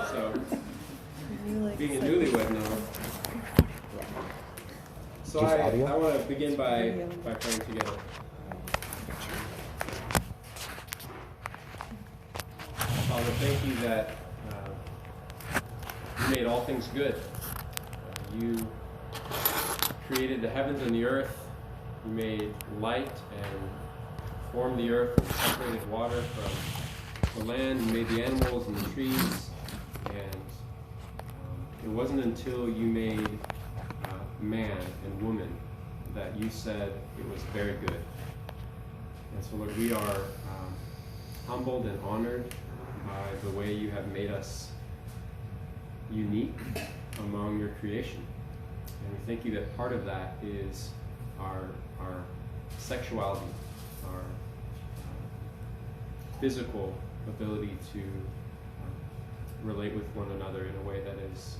So, being a newlywed now. So I want to begin by praying together. Father, thank you that you made all things good. You created the heavens and the earth. You made light and formed the earth and separated water from the land. You made the animals and the trees. And it wasn't until you made man and woman that you said it was very good. And so, Lord, we are humbled and honored by the way you have made us unique among your creation. And we thank you that part of that is our sexuality, our physical ability to relate with one another in a way that is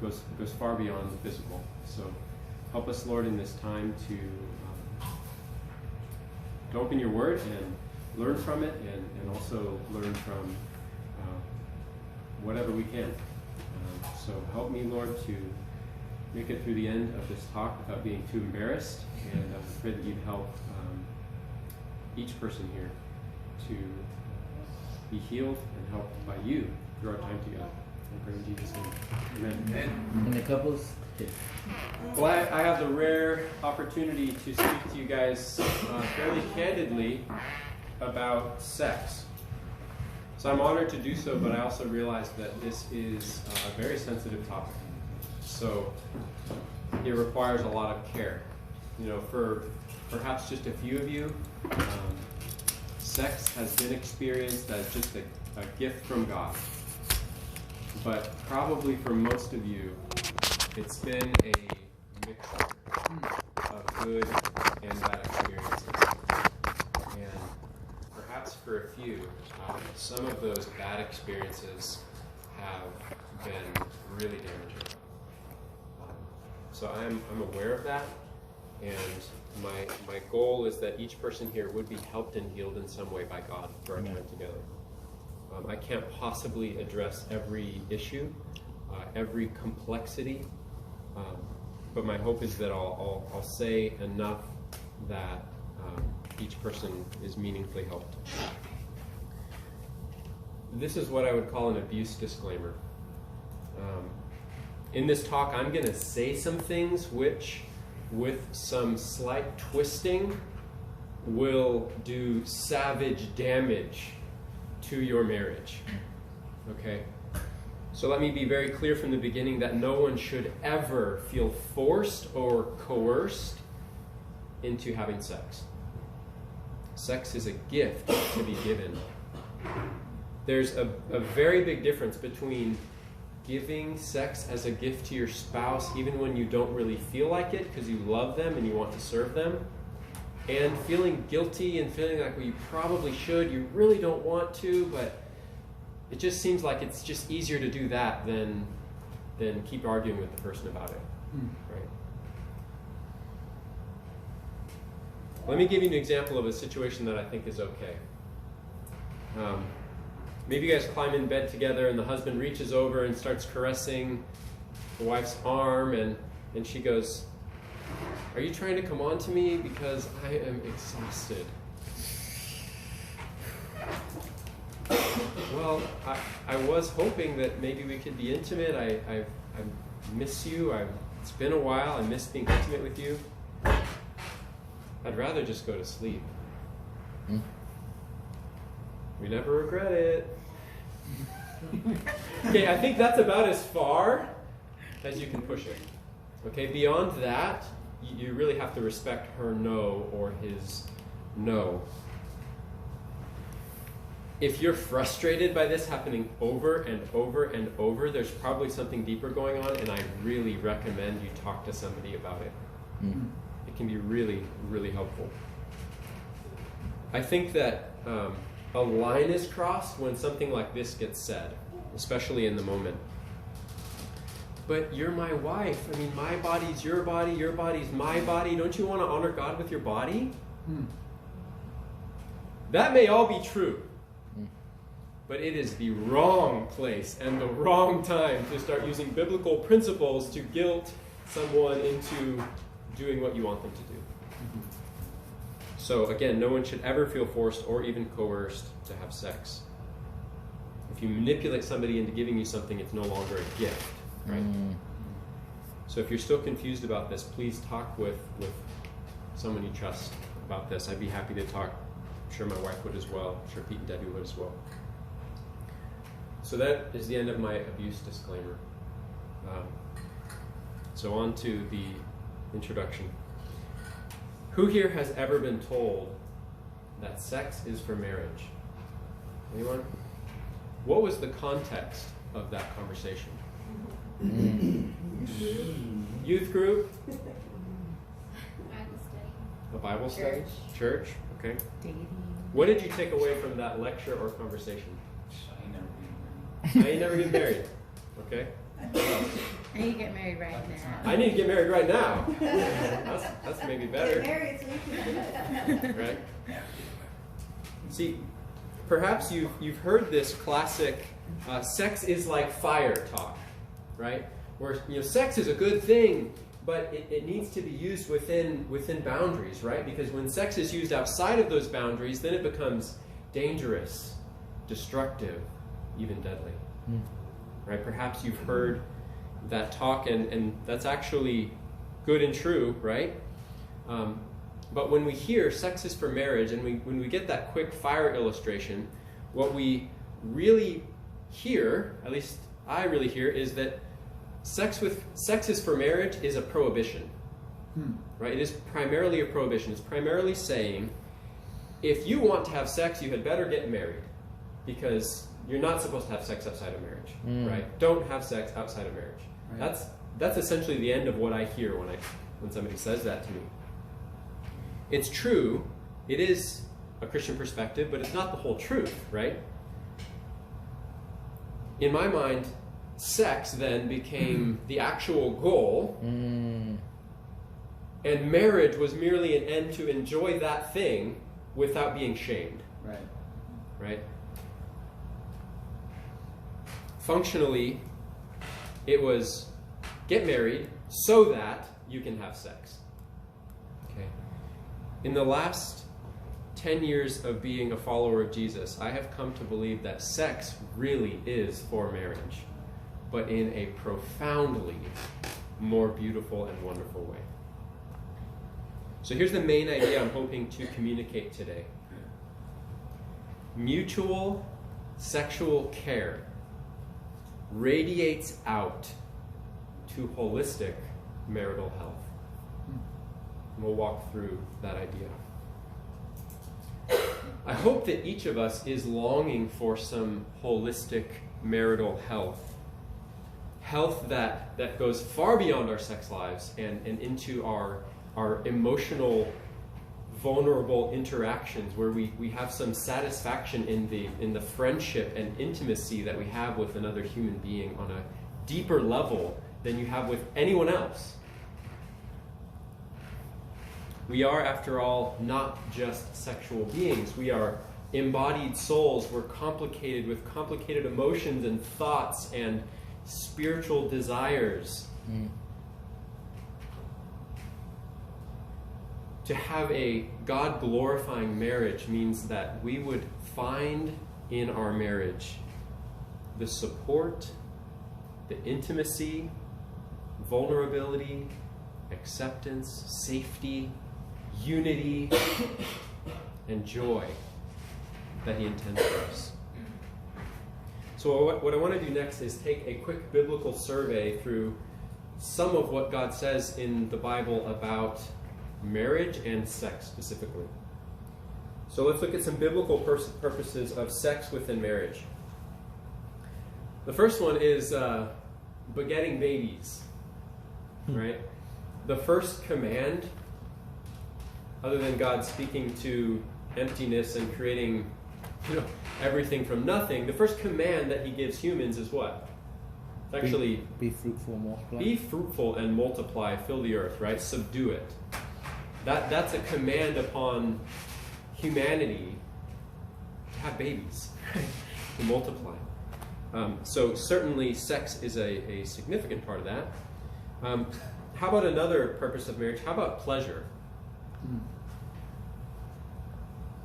goes far beyond the physical. So help us, Lord, in this time to open your word and learn from it, and also learn from whatever we can. So help me, Lord, to make it through the end of this talk without being too embarrassed, and I pray that you'd help each person here to be healed and helped by you through our time together. I pray in Jesus' name. Amen. And the couples? Well, I have the rare opportunity to speak to you guys fairly candidly about sex. So I'm honored to do so, but I also realize that this is a very sensitive topic. So it requires a lot of care. You know, for perhaps just a few of you, sex has been experienced as just a gift from God. But probably for most of you, it's been a mixture of good and bad experiences. And perhaps for a few, some of those bad experiences have been really damaging. So I'm aware of that, and my goal is that each person here would be helped and healed in some way by God for our time together. I can't possibly address every issue, every complexity, but my hope is that I'll say enough that each person is meaningfully helped. This is what I would call an abuse disclaimer. In this talk, I'm going to say some things which, with some slight twisting, will do savage damage to your marriage. Okay? So let me be very clear from the beginning that no one should ever feel forced or coerced into having sex. Sex is a gift to be given. There's a very big difference between giving sex as a gift to your spouse even when you don't really feel like it because you love them and you want to serve them, and feeling guilty and feeling like, well, you probably should, you really don't want to, but it just seems like it's just easier to do that than keep arguing with the person about it. Right? Let me give you an example of a situation that I think is okay. Maybe you guys climb in bed together and the husband reaches over and starts caressing the wife's arm, and she goes, "Are you trying to come on to me? Because I am exhausted." Well, I was hoping that maybe we could be intimate. I miss you. It's been a while. I miss being intimate with you. I'd rather just go to sleep. We never regret it. Okay, I think that's about as far as you can push it. Okay, beyond that, you really have to respect her no or his no. If you're frustrated by this happening over and over and over, there's probably something deeper going on, and I really recommend you talk to somebody about it. It can be really, really helpful. I think that a line is crossed when something like this gets said, especially in the moment. But you're my wife. I mean, my body's your body's my body. Don't you want to honor God with your body? That may all be true. but it is the wrong place and the wrong time to start using biblical principles to guilt someone into doing what you want them to do. So again, no one should ever feel forced or even coerced to have sex. If you manipulate somebody into giving you something, it's no longer a gift, right? So if you're still confused about this, please talk with someone you trust about this. I'd be happy to talk. I'm sure my wife would as well. I'm sure Pete and Debbie would as well. So that is the end of my abuse disclaimer. So on to the introduction. Who here has ever been told that sex is for marriage? Anyone? What was the context of that conversation? Youth group? Bible study. A Bible study? Church? Okay. Dating. What did you take away from that lecture or conversation? I I ain't never get married. Okay. I need to get married right now. I need to get married right now. That's maybe better. Get married so you can Right? See, perhaps you've heard this classic sex is like fire talk, right? Where sex is a good thing, but it needs to be used within boundaries, right? Because when sex is used outside of those boundaries, then it becomes dangerous, destructive, even deadly. Right? Perhaps you've heard that talk, and that's actually good and true, right? But when we hear sex is for marriage, and when we get that quick fire illustration, what we really hear, at least I really hear, is that sex is for marriage is a prohibition. Right? It is primarily a prohibition. It's primarily saying, if you want to have sex, you had better get married, because you're not supposed to have sex outside of marriage, right? Don't have sex outside of marriage. Right. That's essentially the end of what I hear when somebody says that to me. It's true, it is a Christian perspective, but it's not the whole truth, right? In my mind, sex then became the actual goal, and marriage was merely an end to enjoy that thing without being shamed. Right? Functionally, it was get married so that you can have sex. Okay. In the last 10 years of being a follower of Jesus, I have come to believe that sex really is for marriage, but in a profoundly more beautiful and wonderful way. So here's the main idea I'm hoping to communicate today. Mutual sexual care radiates out to holistic marital health. And we'll walk through that idea. I hope that each of us is longing for some holistic marital health. Health that goes far beyond our sex lives and into our emotional, vulnerable interactions, where we have some satisfaction in the friendship and intimacy that we have with another human being on a deeper level than you have with anyone else. We are, after all, not just sexual beings. We are embodied souls. We're complicated with complicated emotions and thoughts and spiritual desires. To have a God-glorifying marriage means that we would find in our marriage the support, the intimacy, vulnerability, acceptance, safety, unity, and joy that He intends for us. So what I want to do next is take a quick biblical survey through some of what God says in the Bible about marriage and sex specifically. So let's look at some biblical purposes of sex within marriage. The first one is begetting babies, right? The first command, other than God speaking to emptiness and creating everything from nothing, the first command that He gives humans is what? It's actually be fruitful and multiply. Be fruitful and multiply, fill the earth, right? Subdue it. That's a command upon humanity to have babies. to multiply. So certainly sex is a significant part of that. How about another purpose of marriage? How about pleasure?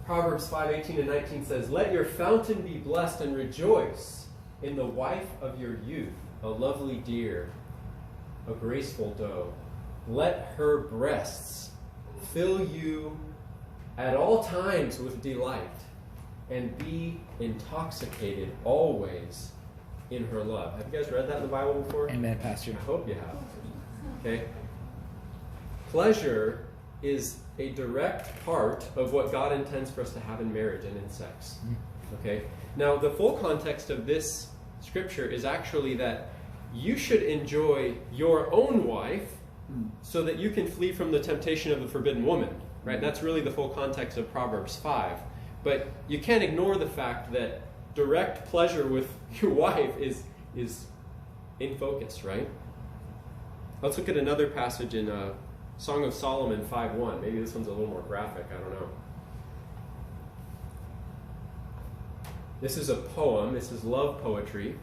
Proverbs 5:18 and 19 says, "Let your fountain be blessed and rejoice in the wife of your youth, a lovely deer, a graceful doe. Let her breasts fill you at all times with delight, and be intoxicated always in her love." Have you guys read that in the Bible before? Amen, Pastor. I hope you have. Okay. Pleasure is a direct part of what God intends for us to have in marriage and in sex. Okay. Now, the full context of this scripture is actually that you should enjoy your own wife so that you can flee from the temptation of the forbidden woman. Right? That's really the full context of Proverbs 5. But you can't ignore the fact that direct pleasure with your wife is in focus, right? Let's look at another passage in Song of Solomon 5:1. Maybe this one's a little more graphic, I don't know. This is a poem. This is love poetry.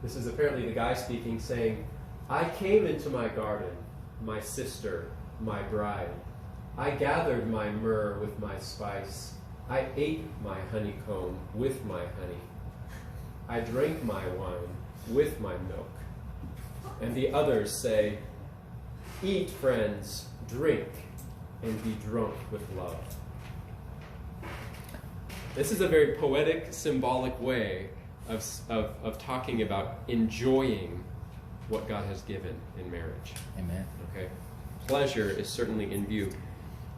This is apparently the guy speaking, saying, "I came into my garden, my sister, my bride. I gathered my myrrh with my spice. I ate my honeycomb with my honey. I drank my wine with my milk." And the others say, "Eat, friends, drink, and be drunk with love." This is a very poetic, symbolic way of talking about enjoying what God has given in marriage. Amen. Okay? Pleasure is certainly in view.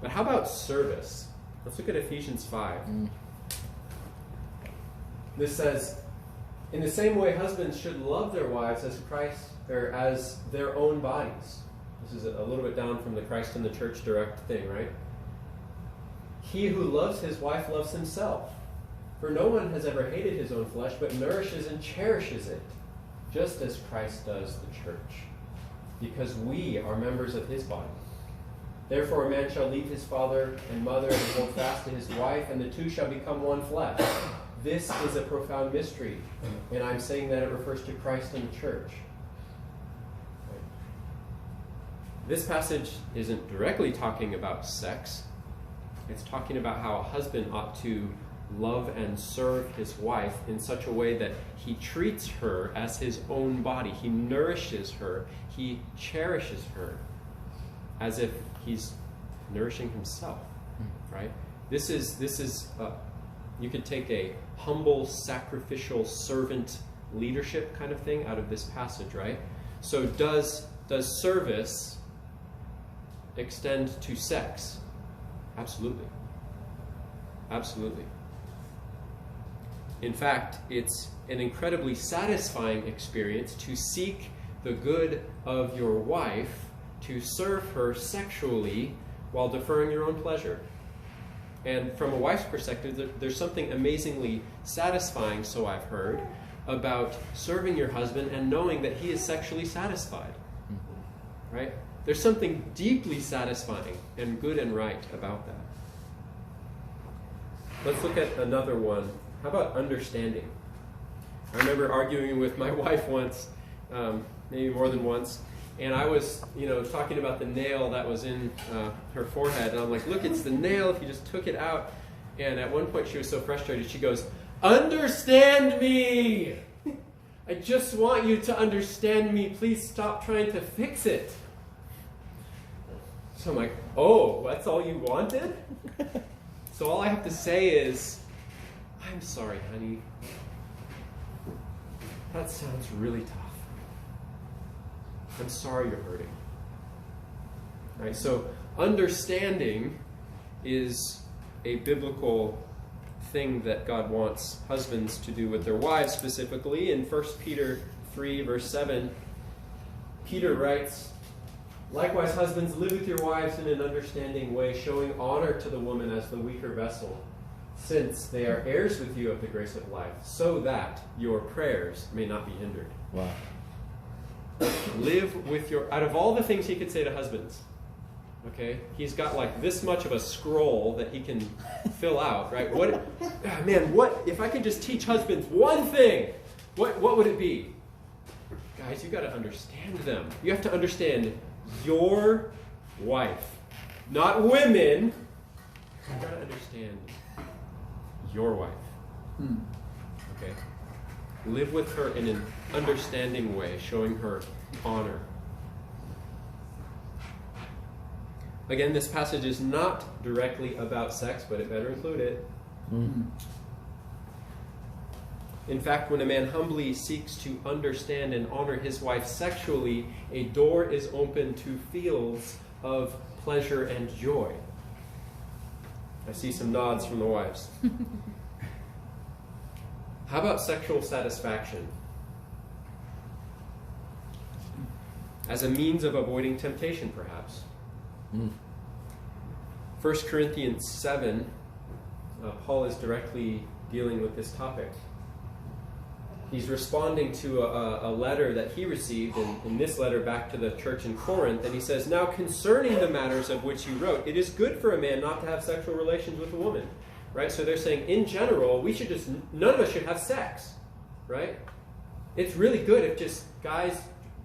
But how about service? Let's look at Ephesians 5. This says, "In the same way, husbands should love their wives as Christ, or as their own bodies." This is a little bit down from the Christ and the church direct thing, right? "He who loves his wife loves himself. For no one has ever hated his own flesh, but nourishes and cherishes it, just as Christ does the church, because we are members of his body. Therefore a man shall leave his father and mother and hold fast to his wife, and the two shall become one flesh. This is a profound mystery, and I'm saying that it refers to Christ and the church." This passage isn't directly talking about sex. It's talking about how a husband ought to love and serve his wife in such a way that he treats her as his own body. He nourishes her. He cherishes her as if he's nourishing himself, right? This is you could take a humble, sacrificial servant leadership kind of thing out of this passage, right? So does service extend to sex? Absolutely. Absolutely. In fact, it's an incredibly satisfying experience to seek the good of your wife, to serve her sexually while deferring your own pleasure. And from a wife's perspective, there's something amazingly satisfying, so I've heard, about serving your husband and knowing that he is sexually satisfied. Right? There's something deeply satisfying and good and right about that. Let's look at another one. How about understanding? I remember arguing with my wife once, maybe more than once, and I was, talking about the nail that was in her forehead, and I'm like, "Look, it's the nail, if you just took it out." And at one point she was so frustrated, she goes, "Understand me! I just want you to understand me. Please stop trying to fix it." So I'm like, "Oh, that's all you wanted?" So all I have to say is, "I'm sorry, honey. That sounds really tough. I'm sorry you're hurting." Right? So understanding is a biblical thing that God wants husbands to do with their wives specifically. In 1 Peter 3, verse 7, Peter writes, "Likewise, husbands, live with your wives in an understanding way, showing honor to the woman as the weaker vessel, since they are heirs with you of the grace of life, so that your prayers may not be hindered." Wow. Live with your... Out of all the things he could say to husbands, Okay? He's got like this much of a scroll that he can fill out, right? What if I could just teach husbands one thing, what would it be? Guys, you got to understand them. You have to understand your wife, not women. You got to understand your wife. Okay? Live with her in an understanding way, showing her honor. Again, this passage is not directly about sex, but it better include it. In fact, when a man humbly seeks to understand and honor his wife sexually, a door is open to fields of pleasure and joy. I see some nods from the wives. How about sexual satisfaction? As a means of avoiding temptation, perhaps. 1 Corinthians 7, Paul is directly dealing with this topic. He's responding to a letter that he received, in this letter back to the church in Corinth, and he says, "Now concerning the matters of which you wrote, it is good for a man not to have sexual relations with a woman." Right? So they're saying, in general, none of us should have sex. Right? It's really good if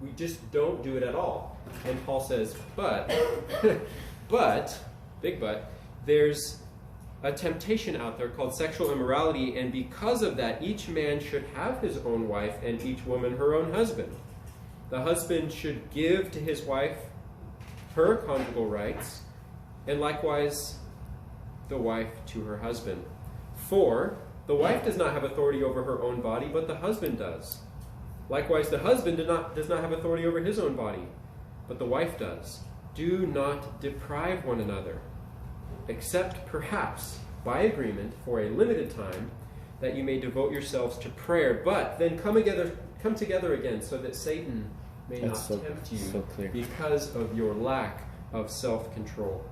we just don't do it at all. And Paul says, but, big but, there's a temptation out there called sexual immorality, and because of that, each man should have his own wife and each woman her own husband. The husband should give to his wife her conjugal rights, and likewise the wife to her husband. For the wife does not have authority over her own body, but the husband does. Likewise, the husband does not have authority over his own body, but the wife does. Do not deprive one another, except perhaps by agreement for a limited time, that you may devote yourselves to prayer, but then come together again, so that Satan may not tempt you because of your lack of self-control.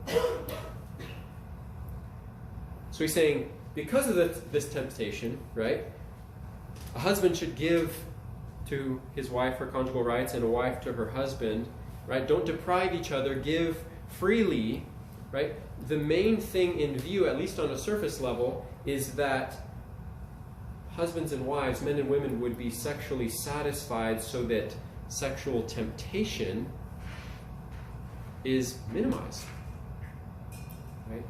So he's saying, because of this temptation, right, a husband should give to his wife her conjugal rights and a wife to her husband, right? Don't deprive each other, give freely, right? The main thing in view, at least on a surface level, is that husbands and wives, men and women, would be sexually satisfied so that sexual temptation is minimized, right?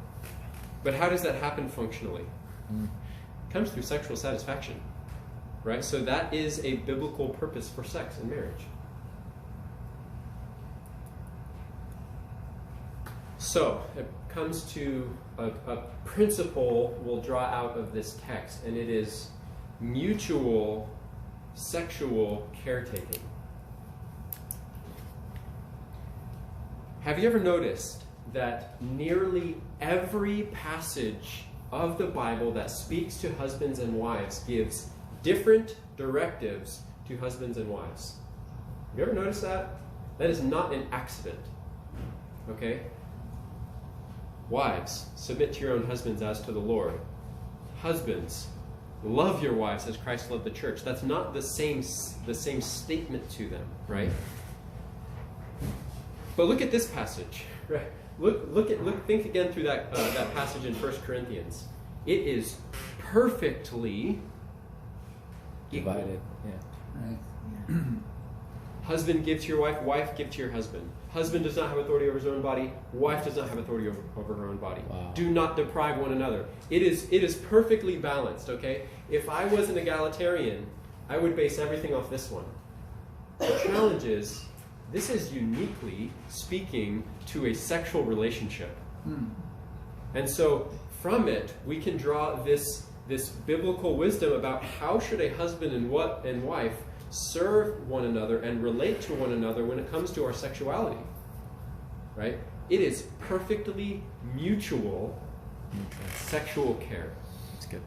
But how does that happen functionally? It comes through sexual satisfaction, right? So that is a biblical purpose for sex in marriage. So it comes to a principle we'll draw out of this text, and it is mutual sexual caretaking. Have you ever noticed that nearly every passage of the Bible that speaks to husbands and wives gives different directives to husbands and wives? Have you ever noticed that? That is not an accident. Okay? Wives, submit to your own husbands as to the Lord. Husbands, love your wives as Christ loved the church. That's not the same statement to them, right? But look at this passage, right? Think again through that passage in 1 Corinthians. It is perfectly divided. Yeah. Right. Husband, give to your wife. Wife, give to your husband. Husband does not have authority over his own body. Wife does not have authority over her own body. Wow. Do not deprive one another. It is perfectly balanced, okay? If I was an egalitarian, I would base everything off this one. The challenge is, this is uniquely speaking to a sexual relationship. And so from it, we can draw this biblical wisdom about how should a husband and wife serve one another and relate to one another when it comes to our sexuality, right? It is perfectly mutual sexual care. That's good.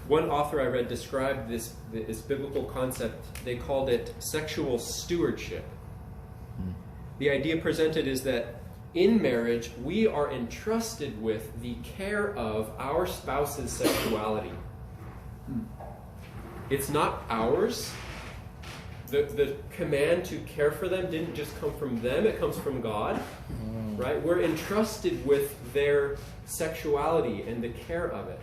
One author I read described this biblical concept. They called it sexual stewardship. The idea presented is that in marriage, we are entrusted with the care of our spouse's sexuality. It's not ours. The command to care for them didn't just come from them, it comes from God, right? We're entrusted with their sexuality and the care of it.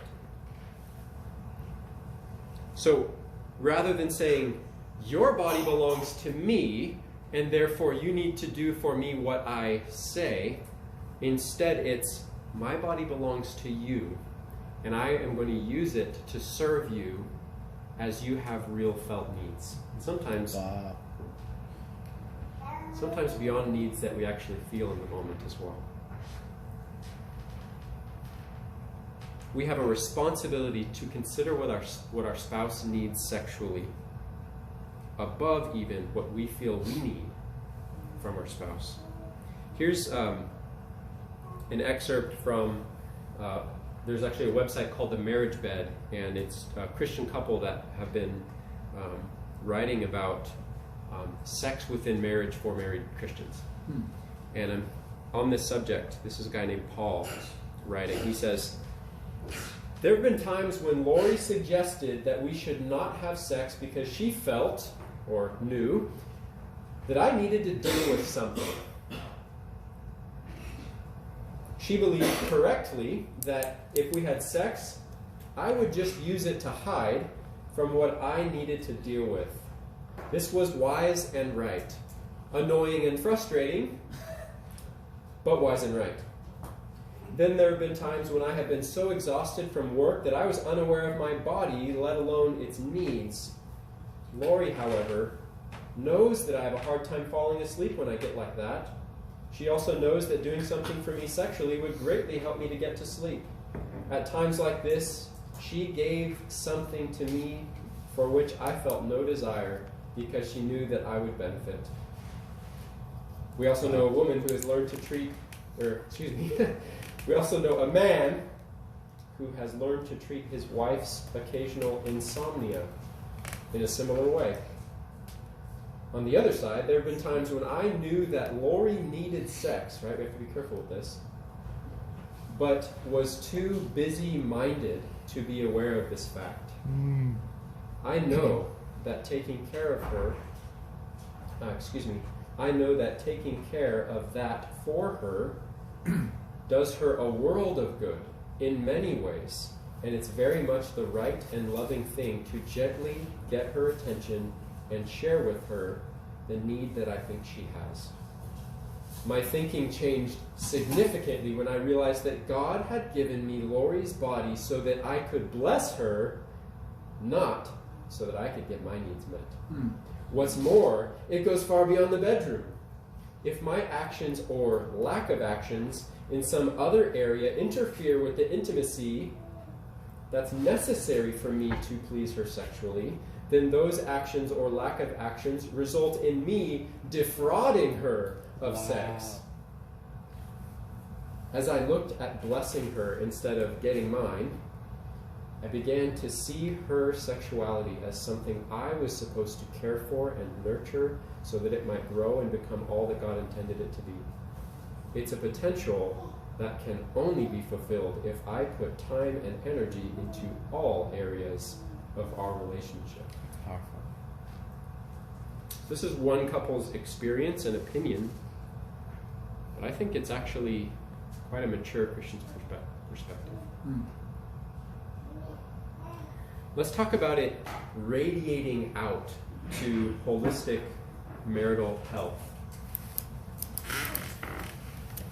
So rather than saying, your body belongs to me, and therefore you need to do for me what I say, instead it's, my body belongs to you, and I am going to use it to serve you as you have real felt needs. And sometimes beyond needs that we actually feel in the moment as well. We have a responsibility to consider what our spouse needs sexually, above even what we feel we need from our spouse. Here's an excerpt from, there's actually a website called The Marriage Bed, and it's a Christian couple that have been writing about sex within marriage for married Christians. And on this subject, this is a guy named Paul writing. He says, there have been times when Lori suggested that we should not have sex because she felt, or knew, that I needed to deal with something. She believed correctly that if we had sex, I would just use it to hide from what I needed to deal with. This was wise and right. Annoying and frustrating, but wise and right. Then there have been times when I have been so exhausted from work that I was unaware of my body, let alone its needs. Lori, however, knows that I have a hard time falling asleep when I get like that. She also knows that doing something for me sexually would greatly help me to get to sleep. At times like this, she gave something to me for which I felt no desire because she knew that I would benefit. We also know a woman who has learned to treat, we also know a man who has learned to treat his wife's occasional insomnia in a similar way. On the other side, there have been times when I knew that Lori needed sex, right? We have to be careful with this, but was too busy-minded to be aware of this fact. I know that taking care of her, I know that taking care of that for her does her a world of good in many ways, and it's very much the right and loving thing to gently get her attention and share with her the need that I think she has. My thinking changed significantly when I realized that God had given me Lori's body so that I could bless her, not so that I could get my needs met. What's more, it goes far beyond the bedroom. If my actions or lack of actions in some other area interfere with the intimacy that's necessary for me to please her sexually, then those actions or lack of actions result in me defrauding her of sex. As I looked at blessing her instead of getting mine, I began to see her sexuality as something I was supposed to care for and nurture so that it might grow and become all that God intended it to be. It's a potential that can only be fulfilled if I put time and energy into all areas of our relationship. Powerful. This is one couple's experience and opinion, but I think it's actually quite a mature Christian's perspective. Let's talk about it radiating out to holistic marital health.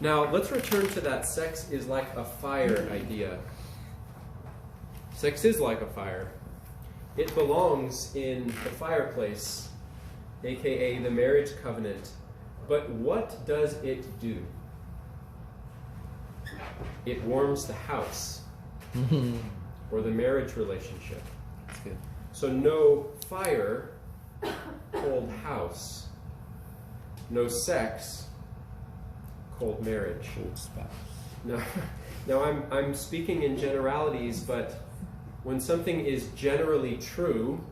Now, let's return to that sex is like a fire idea. Sex is like a fire. It belongs in the fireplace, aka the marriage covenant. But what does it do? It warms the house or the marriage relationship. That's good. So no fire, cold house. No sex, cold marriage. Cold spouse. Now I'm speaking in generalities, but when something is generally true,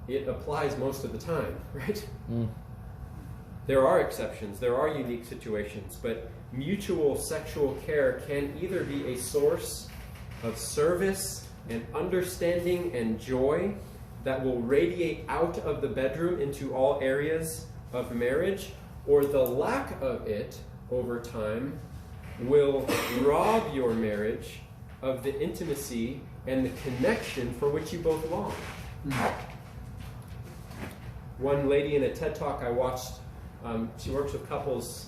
it applies most of the time, right? There are exceptions, there are unique situations, but mutual sexual care can either be a source of service and understanding and joy that will radiate out of the bedroom into all areas of marriage, or the lack of it over time will rob your marriage of the intimacy and the connection for which you both long. One lady in a TED Talk I watched, she works with couples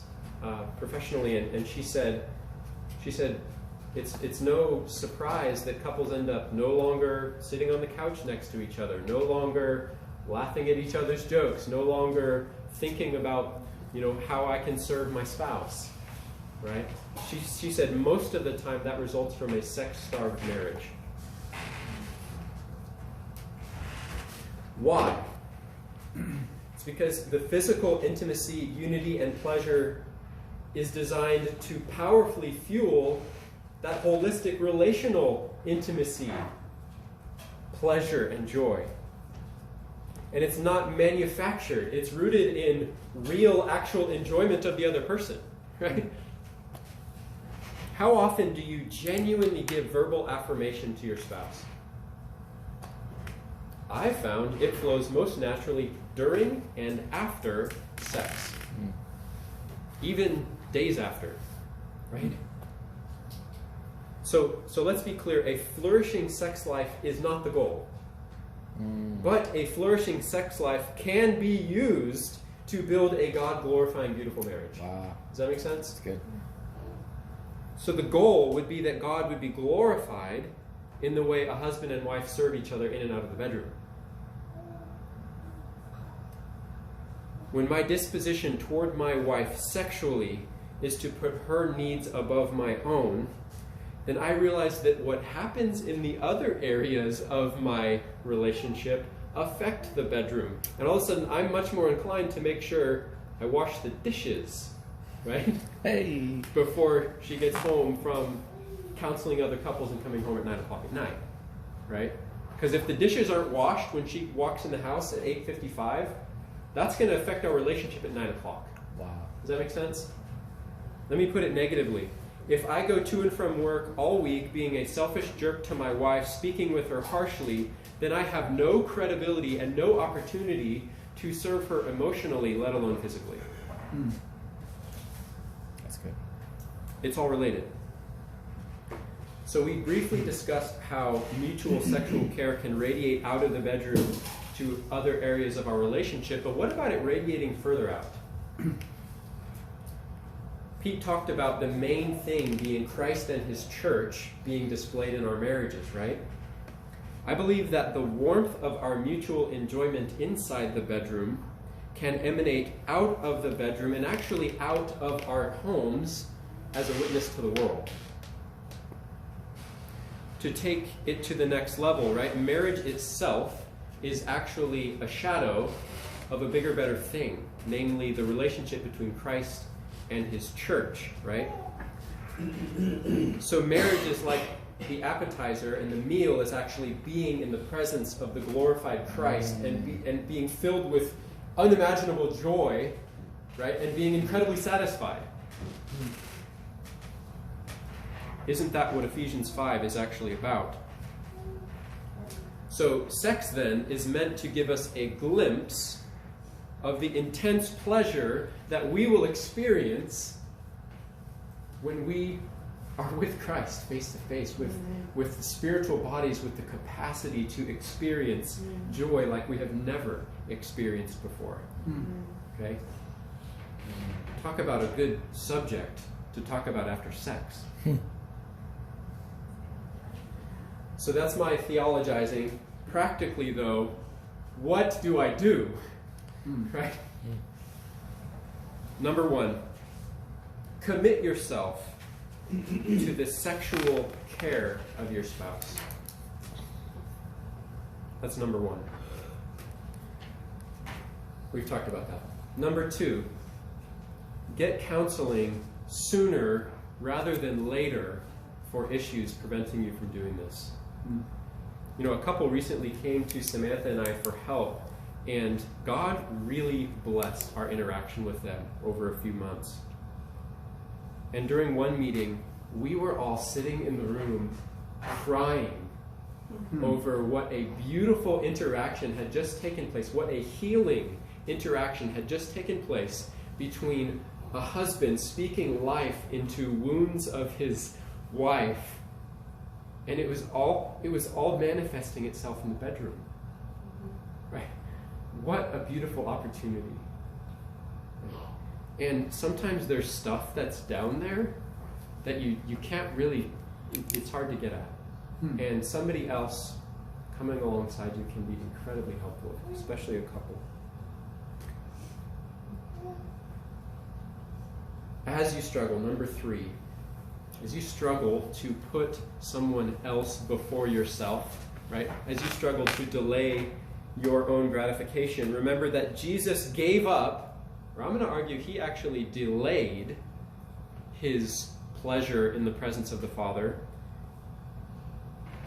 professionally, and she said, it's no surprise that couples end up no longer sitting on the couch next to each other, no longer laughing at each other's jokes, no longer thinking about, how I can serve my spouse, right? She said most of the time that results from a sex-starved marriage. Why? It's because the physical intimacy, unity, and pleasure is designed to powerfully fuel that holistic relational intimacy, pleasure, and joy. And it's not manufactured. It's rooted in real, actual enjoyment of the other person, right? How often do you genuinely give verbal affirmation to your spouse? I've found it flows most naturally during and after sex. Even days after, right? So let's be clear, a flourishing sex life is not the goal. But a flourishing sex life can be used to build a God-glorifying, beautiful marriage. Wow. Does that make sense? That's good. So the goal would be that God would be glorified in the way a husband and wife serve each other in and out of the bedroom. When my disposition toward my wife sexually is to put her needs above my own, then I realize that what happens in the other areas of my relationship affect the bedroom. And all of a sudden, I'm much more inclined to make sure I wash the dishes, right? Hey! Before she gets home from counseling other couples and coming home at 9 o'clock at night, right? Because if the dishes aren't washed when she walks in the house at 8:55, that's going to affect our relationship at 9 o'clock. Wow. Does that make sense? Let me put it negatively. If I go to and from work all week being a selfish jerk to my wife, speaking with her harshly, then I have no credibility and no opportunity to serve her emotionally, let alone physically. That's good. It's all related. So we briefly discussed how mutual sexual care can radiate out of the bedroom to other areas of our relationship, but what about it radiating further out? Pete talked about the main thing being Christ and his church being displayed in our marriages, right? I believe that the warmth of our mutual enjoyment inside the bedroom can emanate out of the bedroom and actually out of our homes as a witness to the world. To take it to the next level, right? Marriage itself is actually a shadow of a bigger, better thing, namely the relationship between Christ and his church, right? So marriage is like the appetizer, and the meal is actually being in the presence of the glorified Christ and being filled with unimaginable joy, right? And being incredibly satisfied. Isn't that what Ephesians 5 is actually about? So sex then is meant to give us a glimpse of the intense pleasure that we will experience when we are with Christ face to face, with the spiritual bodies, with the capacity to experience joy like we have never experienced before. Okay? Talk about a good subject to talk about after sex. So that's my theologizing. Practically, though, what do I do? Right? Number one, commit yourself to the sexual care of your spouse. That's number one. We've talked about that. Number two, get counseling sooner rather than later for issues preventing you from doing this. You know, a couple recently came to Samantha and I for help, and God really blessed our interaction with them over a few months. And during one meeting, we were all sitting in the room crying over what a beautiful interaction had just taken place, what a healing interaction had just taken place between a husband speaking life into wounds of his wife, and it was all manifesting itself in the bedroom. Right? What a beautiful opportunity. And sometimes there's stuff that's down there that you can't really, it's hard to get at. And somebody else coming alongside you can be incredibly helpful, especially a couple. As you struggle, number 3, as you struggle to put someone else before yourself, right? As you struggle to delay your own gratification, remember that Jesus gave up, or I'm going to argue he actually delayed his pleasure in the presence of the Father.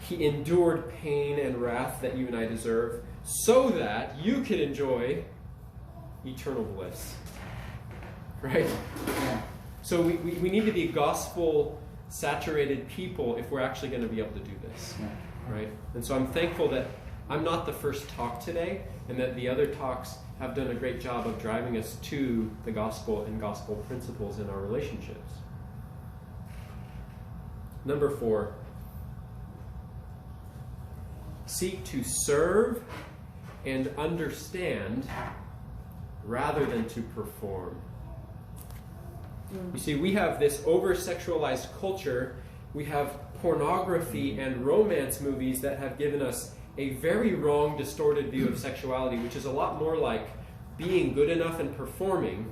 He endured pain and wrath that you and I deserve so that you can enjoy eternal bliss. Right? Yeah. So we need to be gospel-saturated people if we're actually going to be able to do this. Yeah. Right? And so I'm thankful that I'm not the first talk today, and that the other talks have done a great job of driving us to the gospel and gospel principles in our relationships. Number 4, seek to serve and understand rather than to perform. You see, we have this over-sexualized culture. We have pornography and romance movies that have given us a very wrong, distorted view of sexuality, which is a lot more like being good enough and performing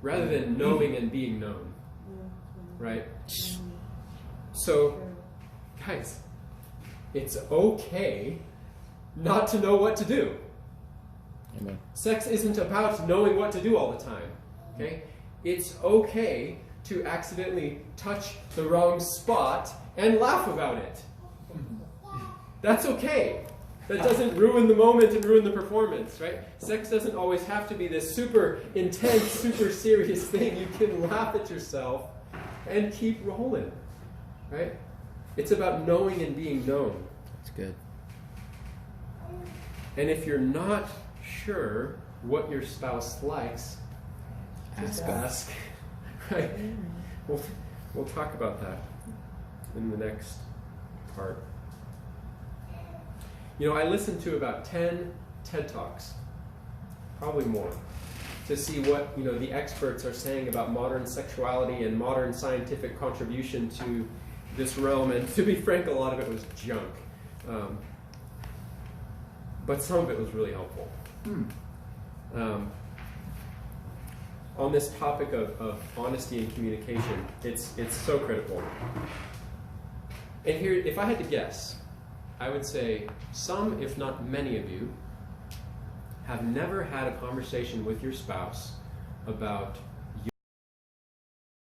rather than knowing and being known. Right? So, guys, it's okay not to know what to do. Amen. Sex isn't about knowing what to do all the time. Okay? It's okay to accidentally touch the wrong spot and laugh about it. That's okay. That doesn't ruin the moment and ruin the performance, right? Sex doesn't always have to be this super intense, super serious thing. You can laugh at yourself and keep rolling, right? It's about knowing and being known. That's good. And if you're not sure what your spouse likes, just ask. Right? We'll talk about that in the next part. You know, I listened to about 10 TED Talks, probably more, to see what, the experts are saying about modern sexuality and modern scientific contribution to this realm. And to be frank, a lot of it was junk. But some of it was really helpful. On this topic of honesty and communication, it's so critical. And here, if I had to guess, I would say some, if not many of you, have never had a conversation with your spouse about